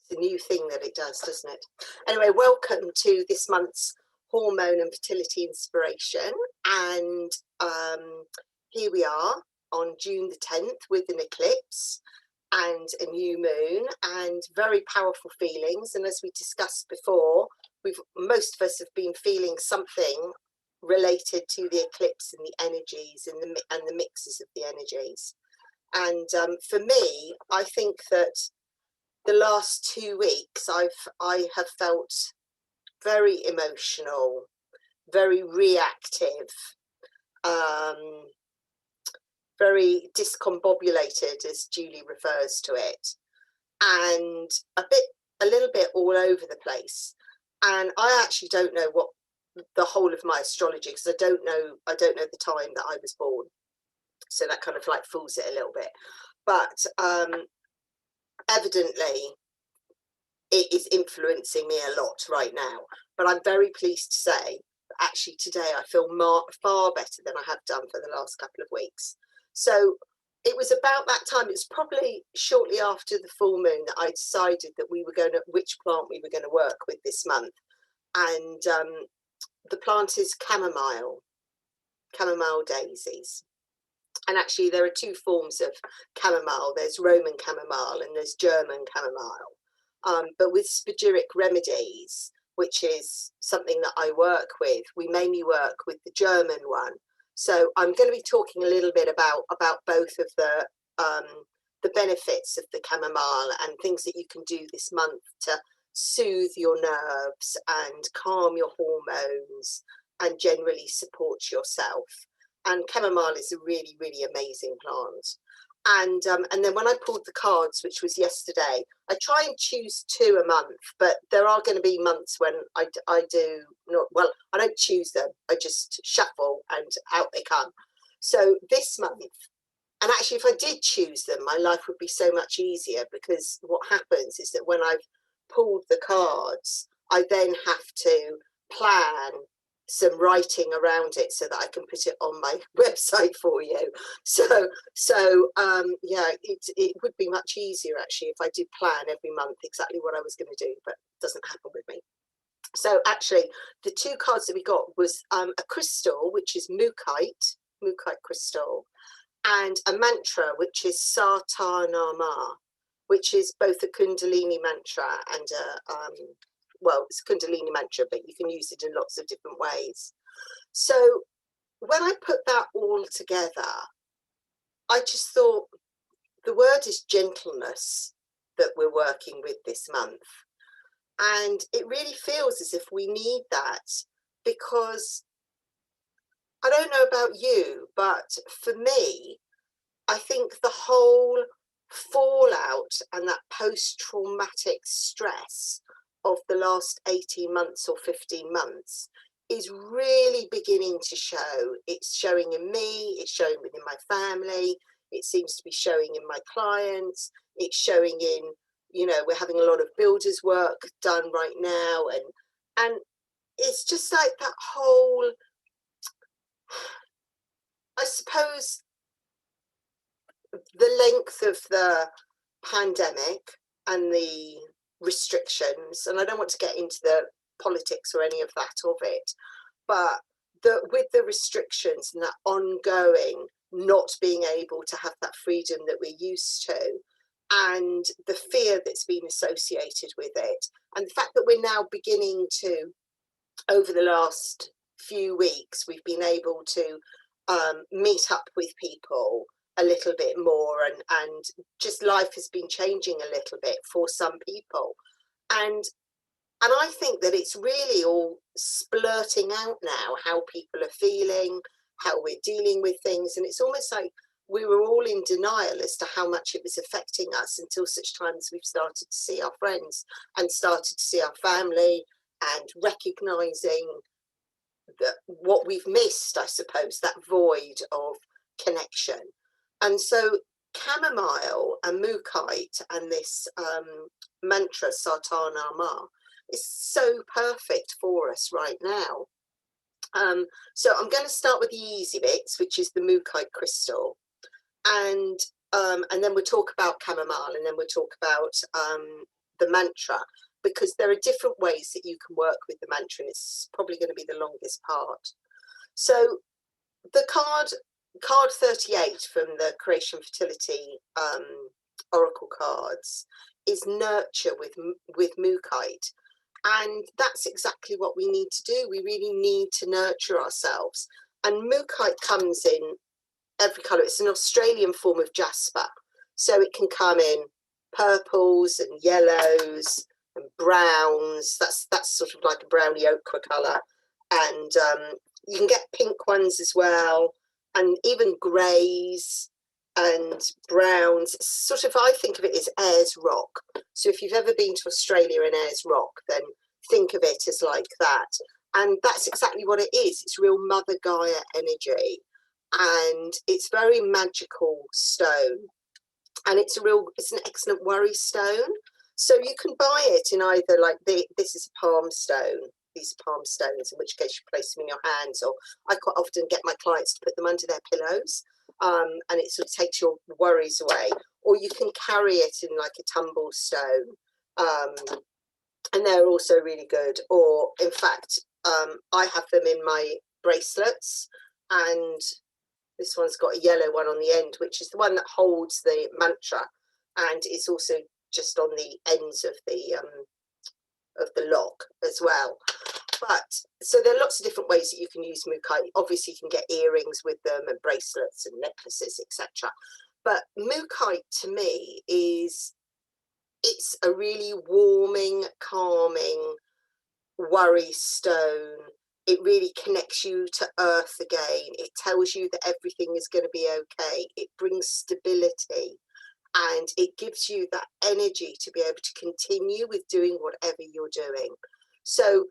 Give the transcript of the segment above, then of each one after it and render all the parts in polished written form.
It's a new thing that it does, doesn't it? Anyway, welcome to this month's Hormone and Fertility Inspiration. And here we are on June the 10th with an eclipse and a new moon and very powerful feelings. And as we discussed before, most of us have been feeling something related to the eclipse and the energies and the mixes of the energies. And for me, I think that the last 2 weeks I have felt very emotional, very reactive, very discombobulated, as Julie refers to it, and a little bit all over the place. And I actually don't know what the whole of my astrology, because I don't know the time that I was born, so that kind of like fools it a little bit. But evidently it is influencing me a lot right now. But I'm very pleased to say that actually today I feel far better than I have done for the last couple of weeks. So it was about that time, it was probably shortly after the full moon, that I decided that we were which plant we were going to work with this month. And the plant is chamomile daisies. And actually there are two forms of chamomile. There's Roman chamomile and there's German chamomile. But with Spagyric remedies, which is something that I work with, we mainly work with the German one. So I'm going to be talking a little bit about both of the benefits of the chamomile and things that you can do this month to soothe your nerves and calm your hormones and generally support yourself. And chamomile is a really, really amazing plant. And then when I pulled the cards, which was yesterday, I try and choose 2 a month, but there are going to be months when I do not, well, I don't choose them. I just shuffle and out they come. So this month, and actually if I did choose them, my life would be so much easier, because what happens is that when I've pulled the cards, I then have to plan some writing around it so that I can put it on my website for you. So yeah, it would be much easier actually if I did plan every month exactly what I was going to do, but it doesn't happen with me. So actually the 2 cards that we got was a crystal, which is Mookaite crystal, and a mantra, which is Satanama, which is both a Kundalini mantra and well, it's Kundalini mantra, but you can use it in lots of different ways. So when I put that all together, I just thought the word is gentleness that we're working with this month. And it really feels as if we need that, because I don't know about you, but for me, I think the whole fallout and that post-traumatic stress of the last 18 months or 15 months is really beginning to show. It's showing in me, it's showing within my family, it seems to be showing in my clients, it's showing in, you know, we're having a lot of builders work done right now, and it's just like that whole, I suppose, the length of the pandemic and the restrictions, and I don't want to get into the politics or any of that of it, but with the restrictions and that ongoing not being able to have that freedom that we're used to, and the fear that's been associated with it, and the fact that we're now beginning to, over the last few weeks, we've been able to meet up with people a little bit more, and just life has been changing a little bit for some people, and I think that it's really all splurting out now how people are feeling, how we're dealing with things, and it's almost like we were all in denial as to how much it was affecting us until such time as we've started to see our friends and started to see our family and recognizing that what we've missed, I suppose, that void of connection. And so chamomile and Mookaite and this mantra Satanama is so perfect for us right now. So I'm going to start with the easy bits, which is the Mookaite crystal, and then we'll talk about chamomile, and then we'll talk about the mantra, because there are different ways that you can work with the mantra, and it's probably going to be the longest part. So the card 38 from the Creation Fertility Oracle cards is nurture with Mookaite. And that's exactly what we need to do. We really need to nurture ourselves. And Mookaite comes in every colour. It's an Australian form of jasper. So it can come in purples and yellows and browns. That's sort of like a browny ochre colour. And you can get pink ones as well, and even greys and browns. Sort of, I think of it as Ayers Rock. So if you've ever been to Australia and Ayers Rock, then think of it as like that. And that's exactly what it is. It's real Mother Gaia energy, and it's very magical stone, and it's an excellent worry stone. So you can buy it in either like this is a palm stone. These are palm stones, in which case you place them in your hands, or I quite often get my clients to put them under their pillows, and it sort of takes your worries away. Or you can carry it in like a tumble stone, and they're also really good. Or in fact, I have them in my bracelets, and this one's got a yellow one on the end, which is the one that holds the mantra, and it's also just on the ends of the lock as well. But so there are lots of different ways that you can use Mookaite. Obviously you can get earrings with them and bracelets and necklaces, etc. But Mookaite to me it's a really warming, calming, worry stone. It really connects you to earth again. It tells you that everything is going to be okay. It brings stability, and it gives you that energy to be able to continue with doing whatever you're doing. So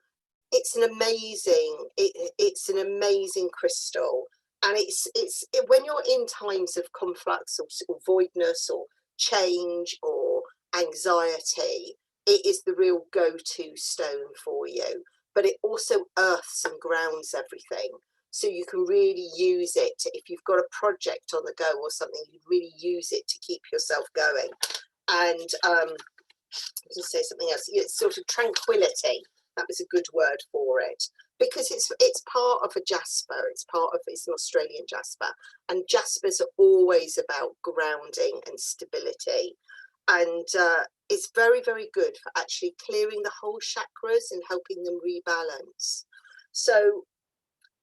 it's an amazing, it's an amazing crystal. And when you're in times of conflux or voidness or change or anxiety, it is the real go-to stone for you. But it also earths and grounds everything. So you can really use it if you've got a project on the go or something. You'd really use it to keep yourself going. And just say something else. It's sort of tranquility. That was a good word for it, because it's part of a jasper. It's an Australian jasper, and jaspers are always about grounding and stability. And it's very, very good for actually clearing the whole chakras and helping them rebalance. So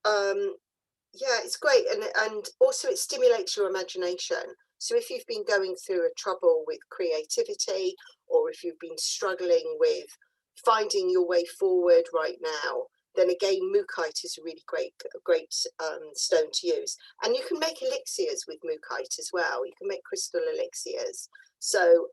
yeah, it's great. And also it stimulates your imagination. So if you've been going through a trouble with creativity, or if you've been struggling with finding your way forward right now, then again, Mookaite is a really great stone to use. And you can make elixirs with Mookaite as well. You can make crystal elixirs. So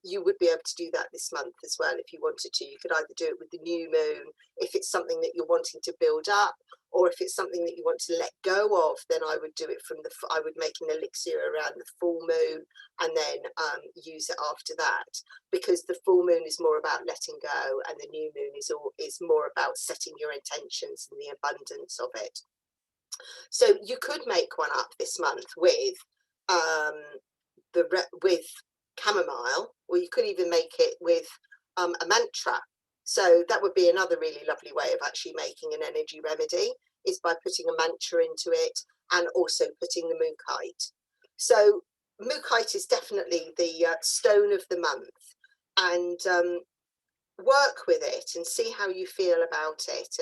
you would be able to do that this month as well if you wanted to. You could either do it with the new moon, if it's something that you're wanting to build up, or if it's something that you want to let go of, then I would do it I would make an elixir around the full moon and then use it after that, because the full moon is more about letting go and the new moon is more about setting your intentions and the abundance of it. So you could make one up this month with chamomile, or you could even make it with a mantra. So that would be another really lovely way of actually making an energy remedy, is by putting a mantra into it and also putting the Mookaite. So Mookaite is definitely the stone of the month, and work with it and see how you feel about it,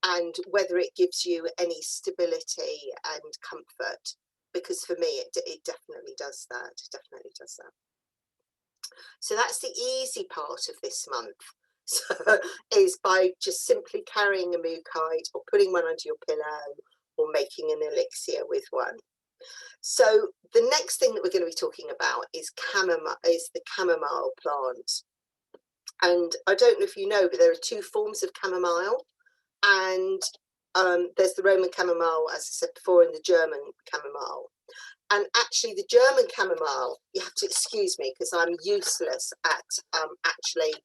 and whether it gives you any stability and comfort, because for me it definitely does that. It definitely does that. So that's the easy part of this month. So is by just simply carrying a Mookaite or putting one under your pillow or making an elixir with one. So the next thing that we're going to be talking about is the chamomile plant. And I don't know if you know, but there are two forms of chamomile, and there's the Roman chamomile, as I said before, and the German chamomile. And actually the German chamomile, you have to excuse me because I'm useless at actually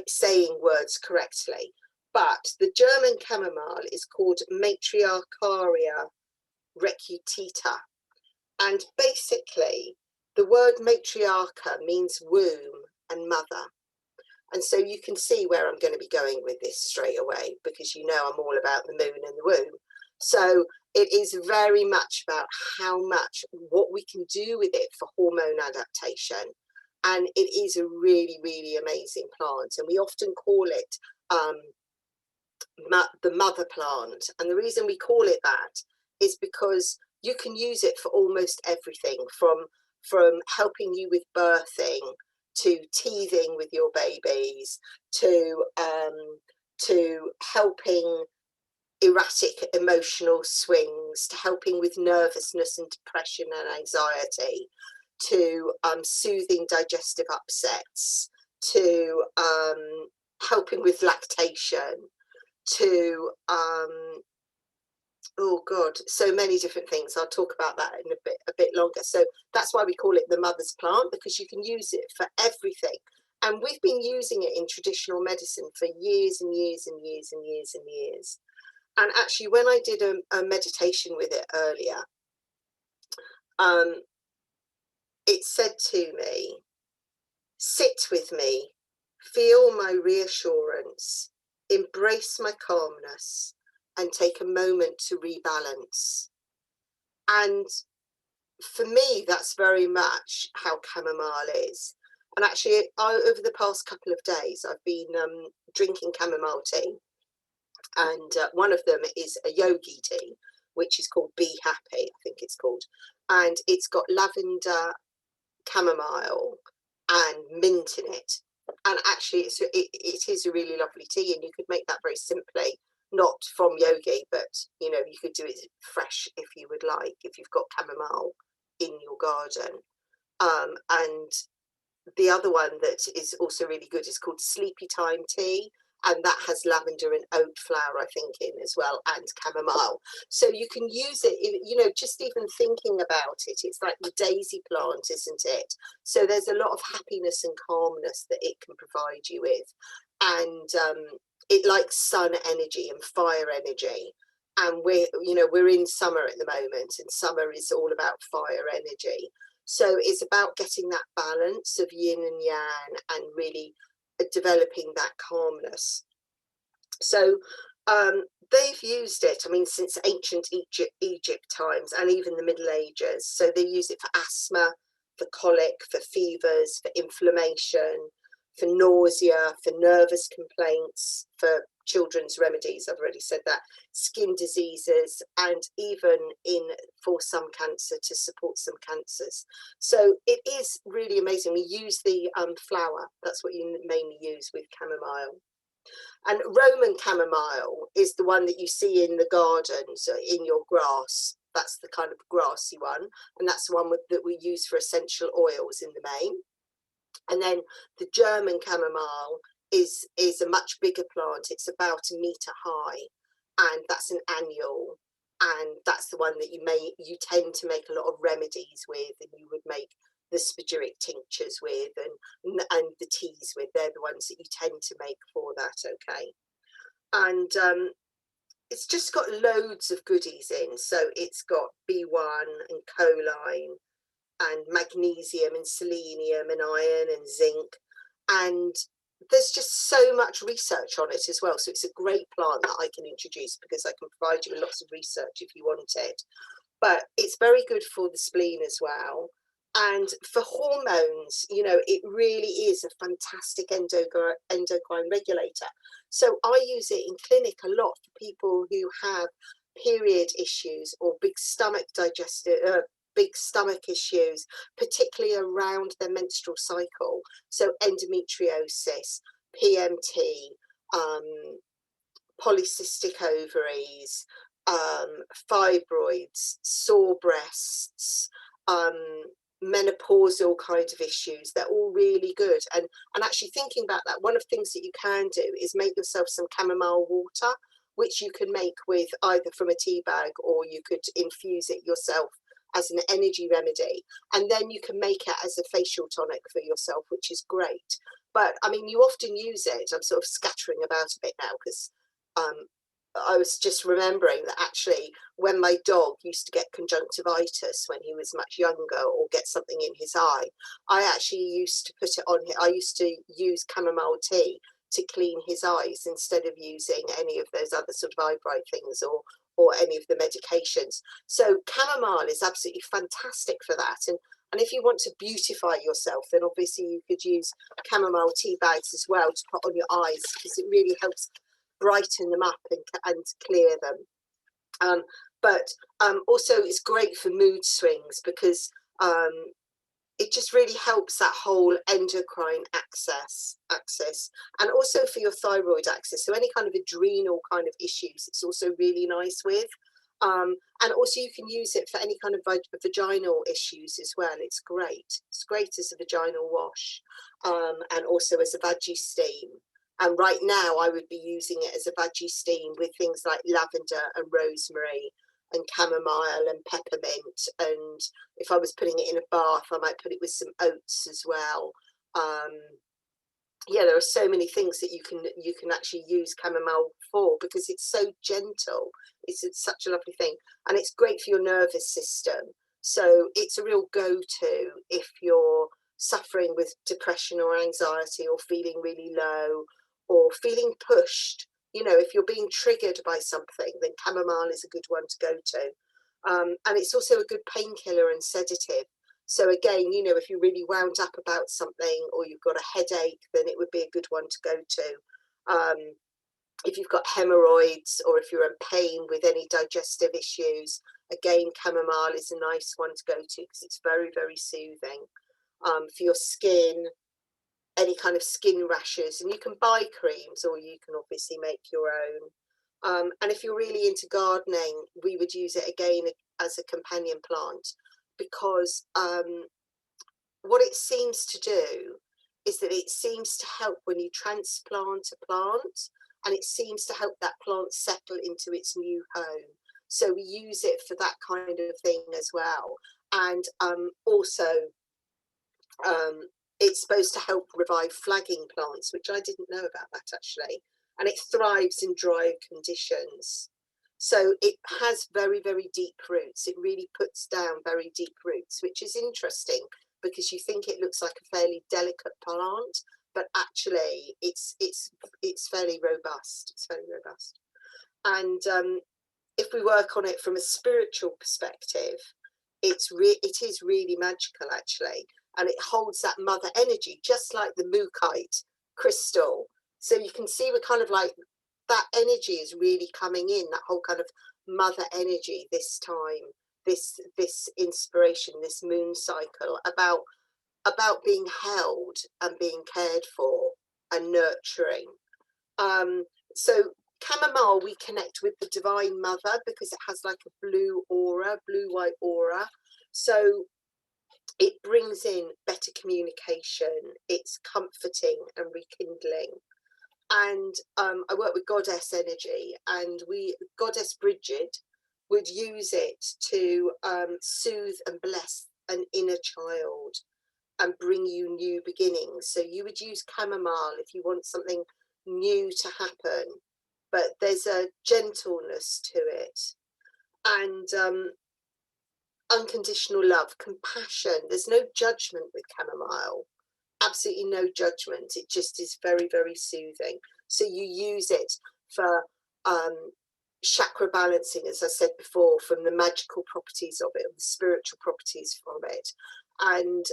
saying words correctly, but the German chamomile is called Matriarcharia recutita, and basically the word matriarcha means womb, and mother. And so you can see where I'm going to be going with this straight away, because you know I'm all about the moon and the womb. So it is very much about what we can do with it for hormone adaptation. And it is a really, really amazing plant. And we often call it the mother plant. And the reason we call it that is because you can use it for almost everything, from helping you with birthing, to teething with your babies, to helping erratic emotional swings, to helping with nervousness and depression and anxiety, to soothing digestive upsets, to helping with lactation, to oh god, so many different things. I'll talk about that in a bit longer. So that's why we call it the mother's plant, because you can use it for everything. And we've been using it in traditional medicine for years and years and years and years and years. And actually, when I did a meditation with it earlier, it said to me, sit with me, feel my reassurance, embrace my calmness, and take a moment to rebalance. And for me, that's very much how chamomile is. And actually, over the past couple of days, I've been drinking chamomile tea. And one of them is a yogi tea, which is called Be Happy, I think it's called. And it's got lavender, chamomile, and mint in it. And actually, it is a really lovely tea, and you could make that very simply, not from yogi, but you know, you could do it fresh if you would like, if you've got chamomile in your garden. And the other one that is also really good is called Sleepy Time tea, and that has lavender and oat flower, I think, in as well, and chamomile. So you can use it, you know, just even thinking about it, it's like the daisy plant, isn't it? So there's a lot of happiness and calmness that it can provide you with. And it likes sun energy and fire energy. And we're in summer at the moment, and summer is all about fire energy. So it's about getting that balance of yin and yang and really developing that calmness. So they've used it, I mean, since ancient Egypt times and even the Middle Ages. So they use it for asthma, for colic, for fevers, for inflammation, for nausea, for nervous complaints, for children's remedies, I've already said that, skin diseases, and even for some cancer, to support some cancers. So it is really amazing. We use the flower, that's what you mainly use with chamomile. And Roman chamomile is the one that you see in the garden, so in your grass. That's the kind of grassy one, and that's the one that we use for essential oils in the main. And then the German chamomile is a much bigger plant. It's about 1 meter high, and that's an annual, and that's the one that you tend to make a lot of remedies with, and you would make the Spagyric tinctures with, and the teas with. They're the ones that you tend to make for that. Okay, and it's just got loads of goodies in. So it's got B1 and choline, and magnesium and selenium and iron and zinc, and there's just so much research on it as well. So it's a great plant that I can introduce, because I can provide you with lots of research if you want it. But it's very good for the spleen as well. And for hormones, you know, it really is a fantastic endocrine regulator. So I use it in clinic a lot for people who have period issues or big stomach issues, particularly around their menstrual cycle. So endometriosis, PMT, polycystic ovaries, fibroids, sore breasts, menopausal kind of issues. They're all really good. And actually thinking about that, one of the things that you can do is make yourself some chamomile water, which you can make with either from a tea bag, or you could infuse it yourself as an energy remedy, and then you can make it as a facial tonic for yourself, which is great. But I mean, you often use it, I'm sort of scattering about a bit now, because I was just remembering that actually when my dog used to get conjunctivitis when he was much younger, or get something in his eye, I actually used to put it on him. I used to use chamomile tea to clean his eyes instead of using any of those other sort of eye bright things, or any of the medications. So chamomile is absolutely fantastic for that. And if you want to beautify yourself, then obviously you could use chamomile tea bags as well to put on your eyes, because it really helps brighten them up and clear them. But also it's great for mood swings, because it just really helps that whole endocrine axis, and also for your thyroid axis. So any kind of adrenal kind of issues, it's also really nice with. And also you can use it for any kind of vaginal issues as well. It's great. It's great as a vaginal wash, and also as a veggie steam. And right now I would be using it as a veggie steam with things like lavender and rosemary and chamomile and peppermint. And if I was putting it in a bath, I might put it with some oats as well. Yeah, there are so many things that you can actually use chamomile for, because it's so gentle. It's such a lovely thing, and it's great for your nervous system. So it's a real go-to if you're suffering with depression or anxiety, or feeling really low, or feeling pushed. You know, if you're being triggered by something, then chamomile is a good one to go to. And it's also a good painkiller and sedative. So again, you know, if you're really wound up about something, or you've got a headache, then it would be a good one to go to. If you've got hemorrhoids, or if you're in pain with any digestive issues, again, chamomile is a nice one to go to, because it's very, very soothing. For your skin, any kind of skin rashes, and you can buy creams, or you can obviously make your own. And if you're really into gardening, we would use it again as a companion plant, because what it seems to do is that it seems to help when you transplant a plant, and it seems to help that plant settle into its new home. So we use it for that kind of thing as well. And also it's supposed to help revive flagging plants, which I didn't know about that actually. And it thrives in dry conditions. So it has very, very deep roots. It really puts down very deep roots, which is interesting, because you think it looks like a fairly delicate plant, but actually it's fairly robust. It's fairly robust. And if we work on it from a spiritual perspective, it is really magical actually, and it holds that mother energy, just like the Mookaite crystal. So you can see we're kind of like, that energy is really coming in, that whole kind of mother energy this time, this inspiration, this moon cycle, about being held and being cared for and nurturing. So chamomile, we connect with the Divine Mother, because it has like a blue aura, blue-white aura. So it brings in better communication. It's comforting and rekindling. And I work with Goddess energy, and Goddess Bridget would use it to soothe and bless an inner child and bring you new beginnings. So you would use chamomile if you want something new to happen, but there's a gentleness to it, and unconditional love, compassion. There's no judgment with chamomile, absolutely no judgment. It just is very, very soothing. So you use it for chakra balancing, as I said before, from the magical properties of it, or the spiritual properties from it. And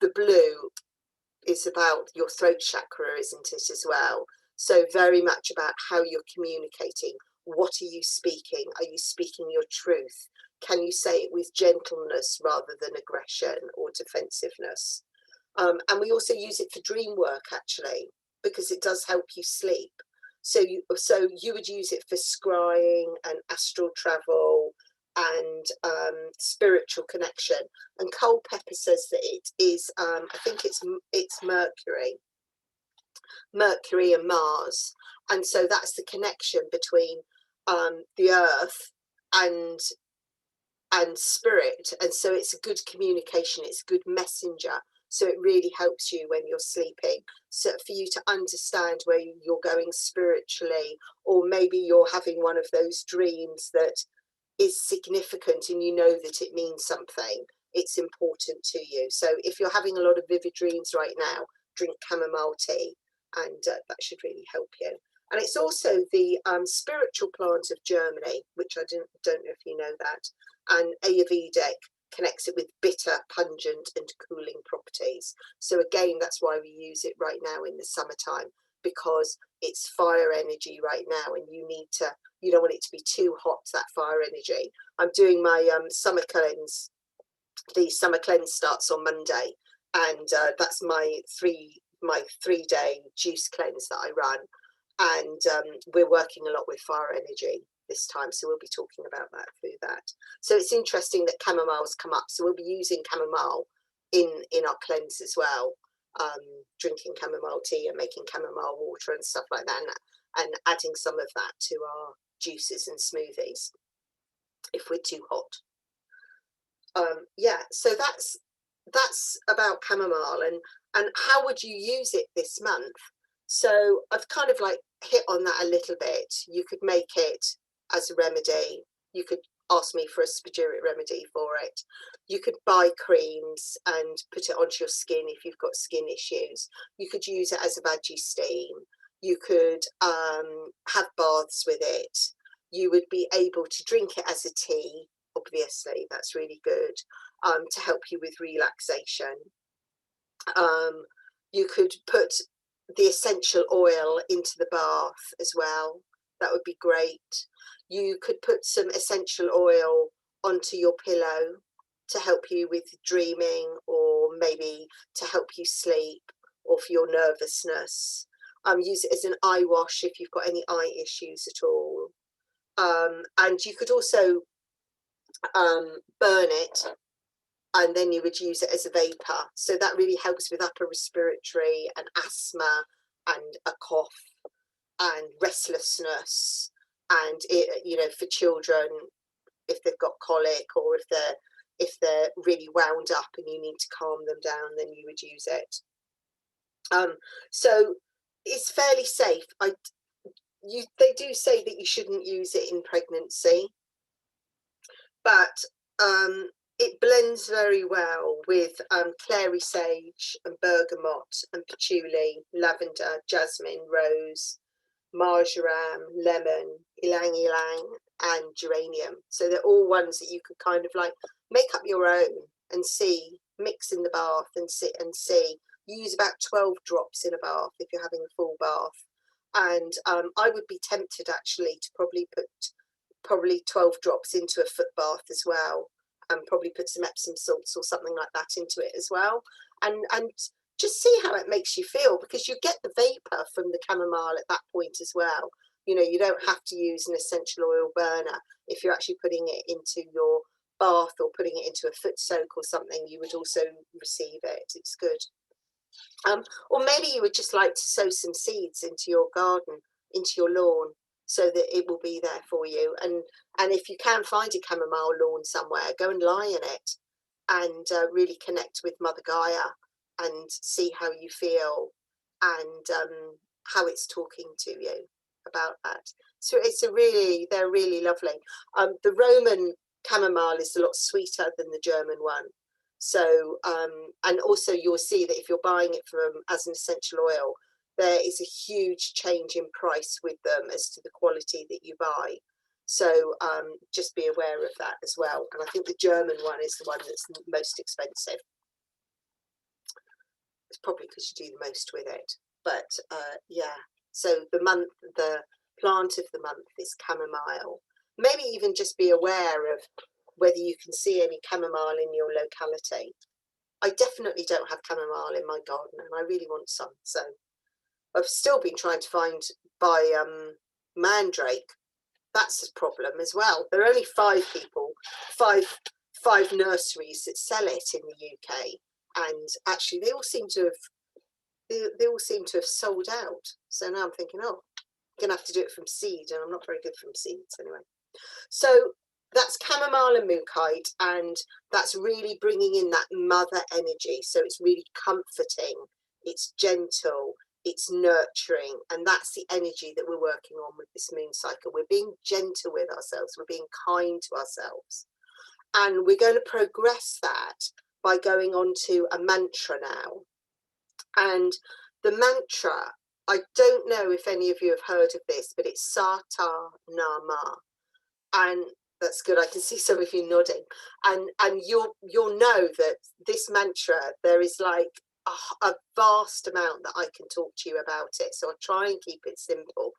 the blue is about your throat chakra, isn't it, as well? So very much about how you're communicating. What are you speaking? Are you speaking your truth? Can you say it with gentleness rather than aggression or defensiveness? And we also use it for dream work actually, because it does help you sleep. So you would use it for scrying and astral travel and spiritual connection. And Culpepper says that it is, I think it's Mercury and Mars, and so that's the connection between the earth and spirit, and so it's a good communication, it's a good messenger. So it really helps you when you're sleeping, so for you to understand where you're going spiritually, or maybe you're having one of those dreams that is significant and you know that it means something. It's important to you. So if you're having a lot of vivid dreams right now, drink chamomile tea, and that should really help you. And it's also the spiritual plant of Germany, which I don't know if you know that. And Ayurvedic connects it with bitter, pungent and cooling properties. So again, that's why we use it right now in the summertime, because it's fire energy right now, and you don't want it to be too hot, that fire energy. I'm doing my summer cleanse. The summer cleanse starts on Monday, and that's my 3-day juice cleanse that I run. And we're working a lot with fire energy this time, so we'll be talking about that through that. So it's interesting that chamomile's come up, so we'll be using chamomile in our cleanse as well, drinking chamomile tea and making chamomile water and stuff like that, and adding some of that to our juices and smoothies if we're too hot. Yeah, so that's about chamomile, and how would you use it this month? So I've kind of like hit on that a little bit. You could make it as a remedy. You could ask me for a Spagyric remedy for it. You could buy creams and put it onto your skin if you've got skin issues. You could use it as a veggie steam. You could have baths with it. You would be able to drink it as a tea. Obviously, that's really good to help you with relaxation. You could put the essential oil into the bath as well. That would be great. You could put some essential oil onto your pillow to help you with dreaming, or maybe to help you sleep, or for your nervousness. Use it as an eye wash if you've got any eye issues at all. And you could also burn it, and then you would use it as a vapor. So that really helps with upper respiratory and asthma and a cough and restlessness. And it, for children, if they've got colic, or if they're really wound up and you need to calm them down, then you would use it. So it's fairly safe. They do say that you shouldn't use it in pregnancy, but it blends very well with clary sage and bergamot and patchouli, lavender, jasmine, rose, marjoram, lemon, ylang ylang, and geranium. So they're all ones that you could kind of like make up your own and see, mix in the bath and sit and see. You use about 12 drops in a bath if you're having a full bath. And I would be tempted actually to probably put 12 drops into a foot bath as well, and probably put some Epsom salts or something like that into it as well, and just see how it makes you feel, because you get the vapor from the chamomile at that point as well. You don't have to use an essential oil burner. If you're actually putting it into your bath or putting it into a foot soak or something, you would also receive it. It's good. Or maybe you would just like to sow some seeds into your garden, into your lawn, so that it will be there for you. And if you can find a chamomile lawn somewhere, go and lie in it, and really connect with Mother Gaia and see how you feel, and how it's talking to you about that. So they're really lovely. The Roman chamomile is a lot sweeter than the German one. So and also you'll see that if you're buying it as an essential oil, there is a huge change in price with them as to the quality that you buy. So just be aware of that as well. And I think the German one is the one that's most expensive. It's probably because you do the most with it. But yeah, so the plant of the month is chamomile. Maybe even just be aware of whether you can see any chamomile in your locality. I definitely don't have chamomile in my garden, and I really want some. So I've still been trying to buy mandrake. That's a problem as well. There are only 5 nurseries that sell it in the UK, and actually they all seem to have sold out. So now I'm thinking, oh, I'm gonna have to do it from seed, and I'm not very good from seeds anyway. So that's chamomile and mookaite, and that's really bringing in that mother energy. So it's really comforting, it's gentle, it's nurturing, and that's the energy that we're working on with this moon cycle. We're being gentle with ourselves, we're being kind to ourselves, and we're going to progress that by going on to a mantra now. And the mantra, I don't know if any of you have heard of this, but it's Sata Nama. And that's good. I can see some of you nodding, and you'll know that this mantra, there is like a vast amount that I can talk to you about it. So I'll try and keep it simple.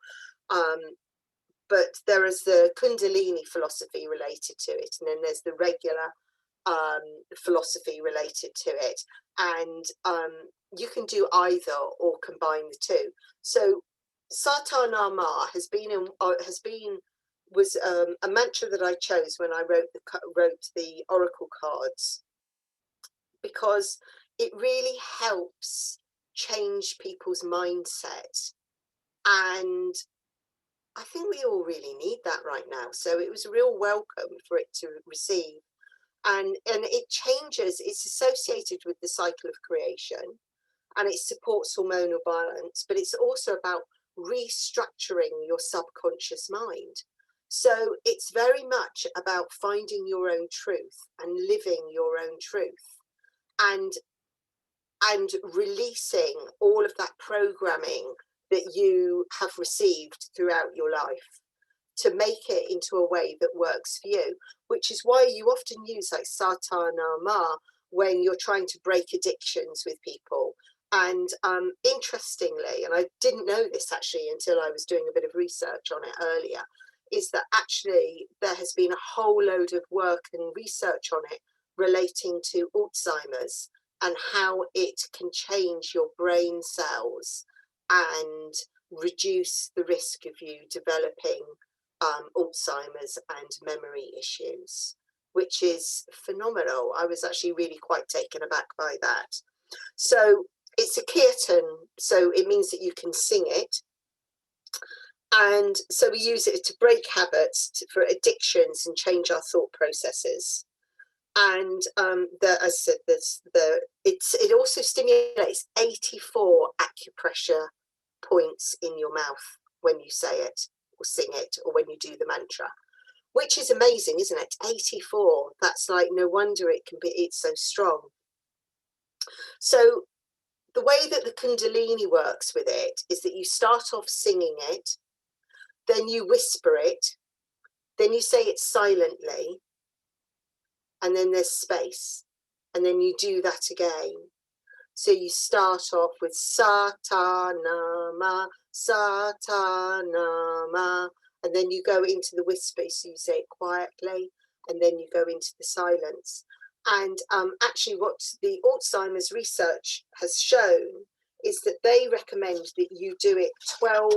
But there is the Kundalini philosophy related to it, and then there's the regular philosophy related to it, and you can do either or combine the two. So Satanama was a mantra that I chose when I wrote the oracle cards, because it really helps change people's mindset, and I think we all really need that right now. So it was a real welcome for it to receive. And it changes, it's associated with the cycle of creation, and it supports hormonal balance, but it's also about restructuring your subconscious mind. So it's very much about finding your own truth and living your own truth, and releasing all of that programming that you have received throughout your life, to make it into a way that works for you, which is why you often use like Satanama when you're trying to break addictions with people. And interestingly, and I didn't know this actually until I was doing a bit of research on it earlier, is that actually there has been a whole load of work and research on it relating to Alzheimer's and how it can change your brain cells and reduce the risk of you developing Alzheimer's and memory issues, which is phenomenal. I was actually really quite taken aback by that. So it's a kirtan, so it means that you can sing it. And so we use it to break habits, for addictions, and change our thought processes. And as I said, it also stimulates 84 acupressure points in your mouth when you say it, or sing it, or when you do the mantra, which is amazing, isn't it? 84. That's like, no wonder it's so strong. So the way that the Kundalini works with it is that you start off singing it, then you whisper it, then you say it silently, and then there's space, and then you do that again. So you start off with Satanama, Satanama, and then you go into the whisper, so you say it quietly, and then you go into the silence. And actually what the Alzheimer's research has shown is that they recommend that you do it for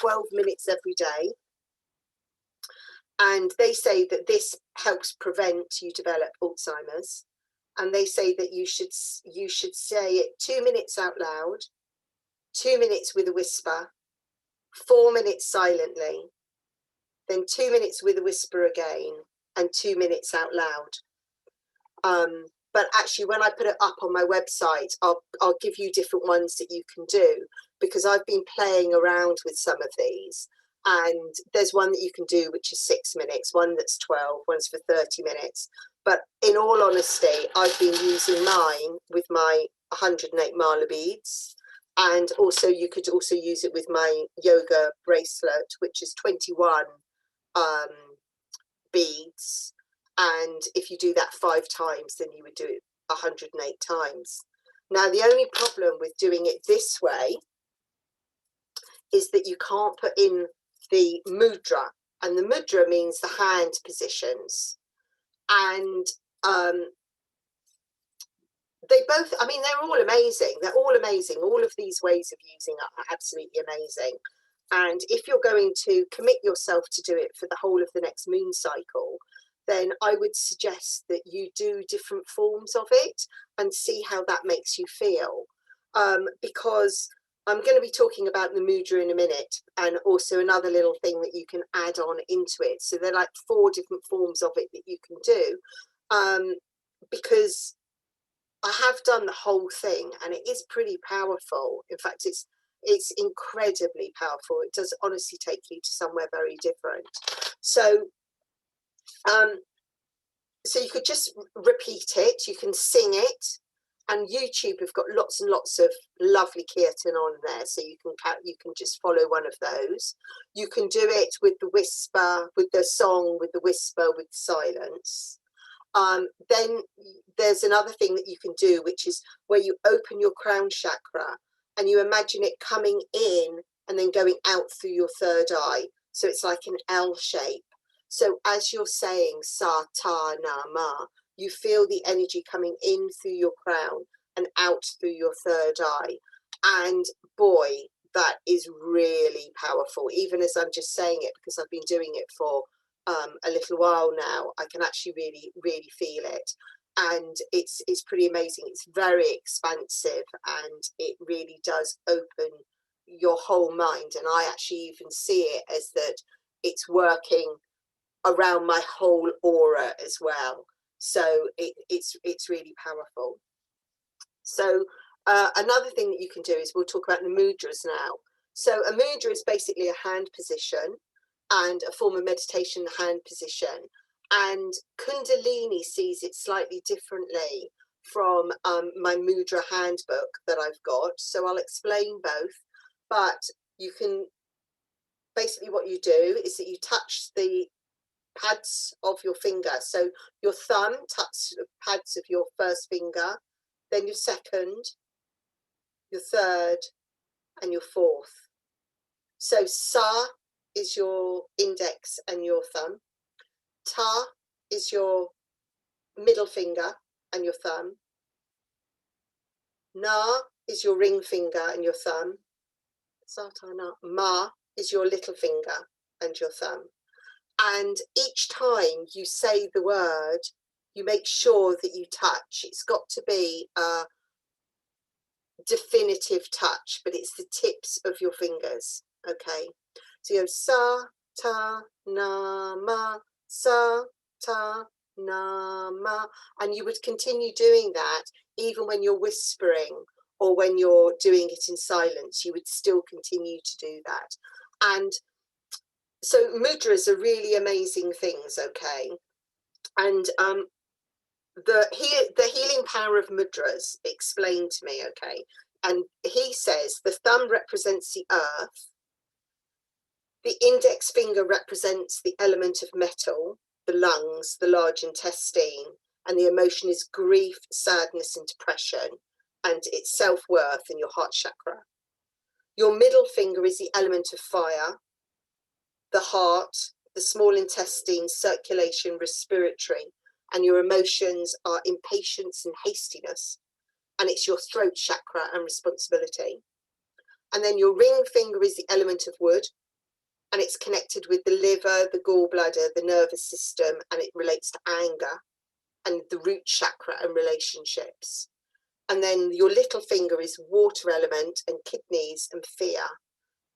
12 minutes every day. And they say that this helps prevent you develop Alzheimer's. And they say that you should say it 2 minutes out loud, 2 minutes with a whisper, 4 minutes silently, then 2 minutes with a whisper again, and 2 minutes out loud. But actually, when I put it up on my website, I'll give you different ones that you can do, because I've been playing around with some of these. And there's one that you can do which is 6 minutes, one that's 12, one's for 30 minutes. But in all honesty, I've been using mine with my 108 mala beads, and also you could also use it with my yoga bracelet, which is 21 beads. And if you do that 5 times, then you would do it 108 times. Now, the only problem with doing it this way is that you can't put in the mudra, and the mudra means the hand positions. And they both, I mean, they're all amazing. They're all amazing. All of these ways of using are absolutely amazing. And if you're going to commit yourself to do it for the whole of the next moon cycle, then I would suggest that you do different forms of it and see how that makes you feel. Because I'm going to be talking about the mudra in a minute, and also another little thing that you can add on into it. So they're like 4 different forms of it that you can do, because I have done the whole thing, and it is pretty powerful. In fact, it's incredibly powerful. It does honestly take you to somewhere very different. So so you could just repeat it, you can sing it, and YouTube have got lots and lots of lovely kirtan on there, so you can just follow one of those. You can do it with the whisper, with the song, with the whisper, with silence. Then there's another thing that you can do, which is where you open your crown chakra and you imagine it coming in and then going out through your third eye. So it's like an L shape. So as you're saying sa ta na ma, you feel the energy coming in through your crown and out through your third eye. And boy, that is really powerful. Even as I'm just saying it, because I've been doing it for a little while now, I can actually really feel it. And it's pretty amazing. It's very expansive, and it really does open your whole mind. And I actually even see it as that it's working around my whole aura as well. So it's really powerful. So another thing that you can do is, we'll talk about the mudras now. So a mudra is basically a hand position and a form of meditation, the hand position. And Kundalini sees it slightly differently from my mudra handbook that I've got. So I'll explain both. But you can, basically what you do is that you touch the pads of your finger. So your thumb touches the pads of your first finger, then your second, your third, and your fourth. So sa is your index and your thumb. Ta is your middle finger and your thumb. Na is your ring finger and your thumb. Sa, ta, na. Ma is your little finger and your thumb. And each time you say the word, you make sure that you touch. It's got to be a definitive touch, but it's the tips of your fingers. Okay, so you go sa, ta, na, ma, sa, ta, na, ma, and you would continue doing that even when you're whispering or when you're doing it in silence. You would still continue to do that. And so mudras are really amazing things, okay? And the healing power of mudras explained to me, okay? And he says the thumb represents the earth, the index finger represents the element of metal, the lungs, the large intestine, and the emotion is grief, sadness, and depression, and it's self-worth in your heart chakra. Your middle finger is the element of fire, the heart, the small intestine, circulation, respiratory, and your emotions are impatience and hastiness, and it's your throat chakra and responsibility. And then your ring finger is the element of wood, and it's connected with the liver, the gallbladder, the nervous system, and it relates to anger and the root chakra and relationships. And then your little finger is water element and kidneys and fear,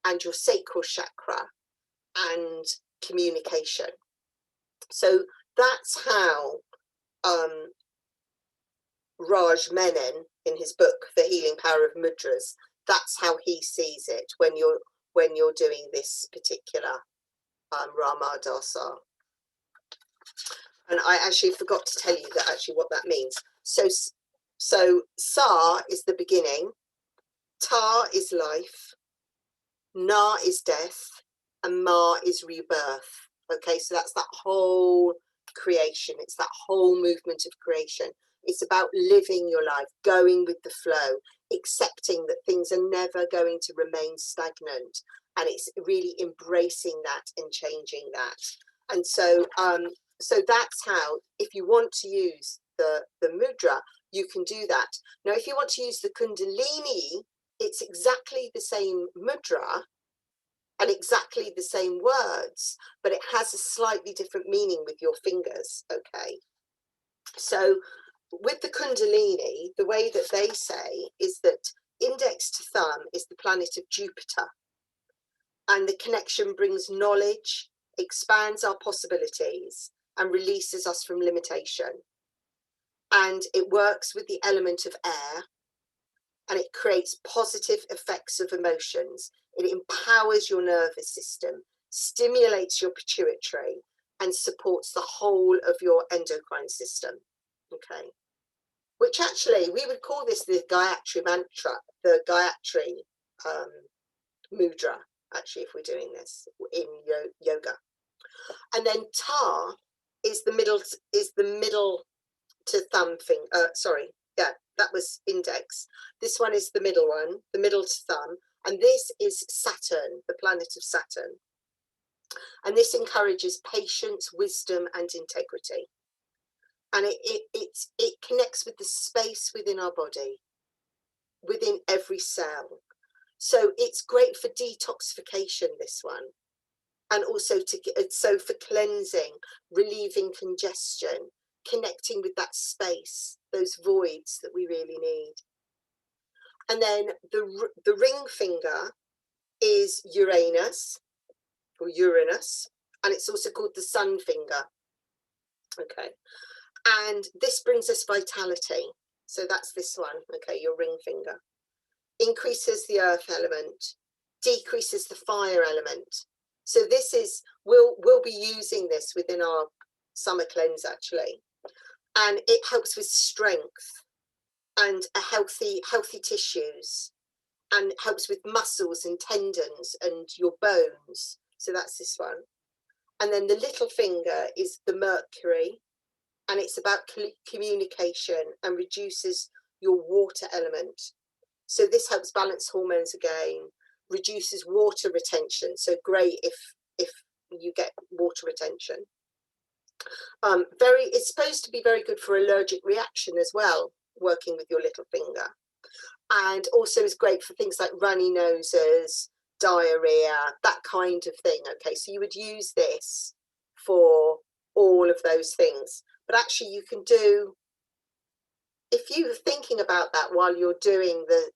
and your sacral chakra and communication. So that's how Raj Menon, in his book The Healing Power of Mudras, that's how he sees it when you're doing this particular Ramadasa. And I actually forgot to tell you that actually what that means. So sa is the beginning, ta is life, na is death, and ma is rebirth. Okay, so that's that whole creation. It's that whole movement of creation. It's about living your life, going with the flow, accepting that things are never going to remain stagnant, and it's really embracing that and changing that. And so so that's how, if you want to use the mudra, you can do that. Now if you want to use the Kundalini, it's exactly the same mudra and exactly the same words, but it has a slightly different meaning with your fingers. Okay, so with the Kundalini, the way that they say is that index to thumb is the planet of Jupiter, and the connection brings knowledge, expands our possibilities, and releases us from limitation. And it works with the element of air, and it creates positive effects of emotions. It empowers your nervous system, stimulates your pituitary, and supports the whole of your endocrine system. Okay, which actually we would call this the Gayatri mantra, the Gayatri mudra, actually, if we're doing this in yoga. And then ta is the middle to thumb finger. Sorry, yeah, that was index. This one is the middle one, the middle to thumb, and this is Saturn, the planet of Saturn. And this encourages patience, wisdom, and integrity. And it connects with the space within our body, within every cell. So it's great for detoxification, this one. And also so for cleansing, relieving congestion, connecting with that space, those voids that we really need. And then the ring finger is Uranus, or Uranus, and it's also called the sun finger. Okay, and this brings us vitality. So that's this one, okay, your ring finger. Increases the earth element, decreases the fire element. So this is, we'll be using this within our summer cleanse, actually. And it helps with strength and a healthy tissues, and helps with muscles and tendons and your bones. So that's this one. And then the little finger is the Mercury, and it's about communication and reduces your water element. So this helps balance hormones again, reduces water retention. So great if you get water retention. It's supposed to be very good for allergic reaction as well, working with your little finger. And also is great for things like runny noses, diarrhea, that kind of thing. Okay, so you would use this for all of those things. But actually you can do, if you're thinking about that while you're doing the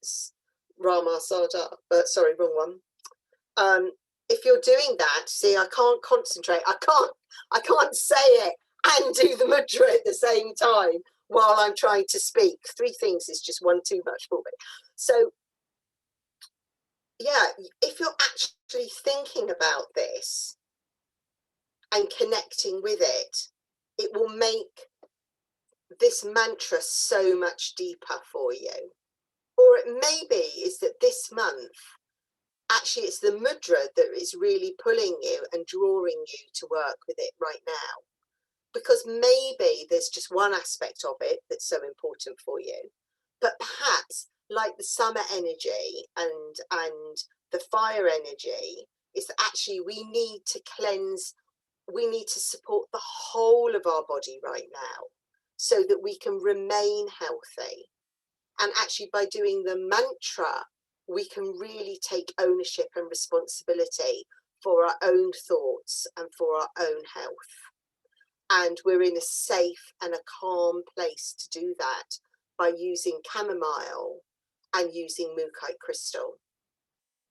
Rama Sada, sorry, wrong one. If you're doing that, see, I can't concentrate. I can't say it and do the mudra at the same time while I'm trying to speak. Three things is just one too much for me. So yeah, if you're actually thinking about this and connecting with it, it will make this mantra so much deeper for you. Or it may be is that this month, actually it's the mudra that is really pulling you and drawing you to work with it right now. Because maybe there's just one aspect of it that's so important for you. But perhaps like the summer energy and the fire energy is that actually we need to cleanse, we need to support the whole of our body right now so that we can remain healthy. And actually by doing the mantra, we can really take ownership and responsibility for our own thoughts and for our own health. And we're in a safe and a calm place to do that by using chamomile and using Mookaite crystal,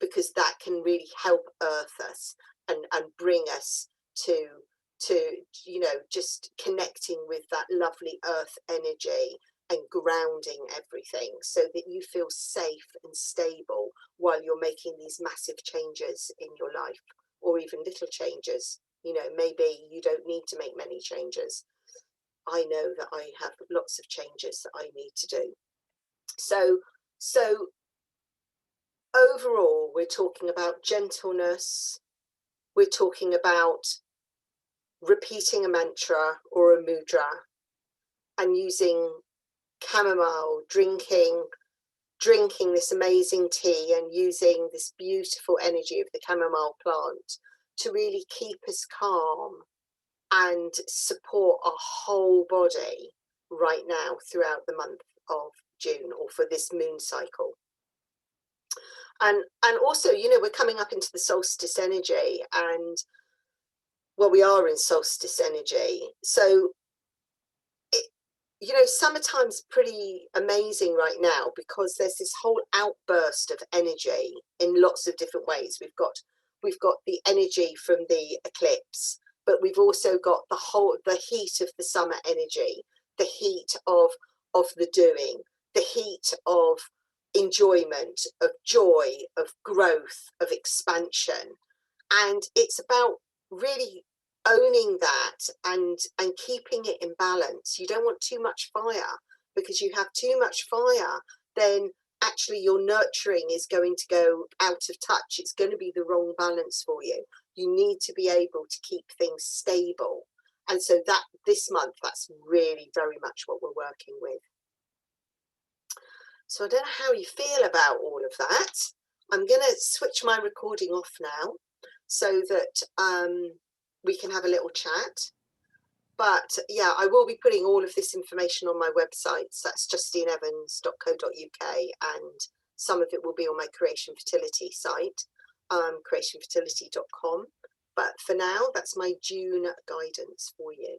because that can really help earth us and bring us to you know, just connecting with that lovely earth energy and grounding everything so that you feel safe and stable while you're making these massive changes in your life, or even little changes. You know, maybe you don't need to make many changes. I know that I have lots of changes that I need to do. So overall, we're talking about gentleness. We're talking about repeating a mantra or a mudra and using chamomile, drinking this amazing tea and using this beautiful energy of the chamomile plant to really keep us calm and support our whole body right now throughout the month of June, or for this moon cycle. And also, you know, we're coming up into the solstice energy, and well, we are in solstice energy. So you know, summertime's pretty amazing right now because there's this whole outburst of energy in lots of different ways. We've got the energy from the eclipse, but we've also got the heat of the summer energy, the heat of the doing, the heat of enjoyment, of joy, of growth, of expansion. And it's about really owning that and keeping it in balance. You don't want too much fire, because you have too much fire, then actually your nurturing is going to go out of touch. It's going to be the wrong balance for you. You need to be able to keep things stable. And so that this month, that's really very much what we're working with. So I don't know how you feel about all of that. I'm going to switch my recording off now so that we can have a little chat. But yeah, I will be putting all of this information on my website. So that's justineevans.co.uk, and some of it will be on my Creation Fertility site, creationfertility.com. But for now, that's my June guidance for you.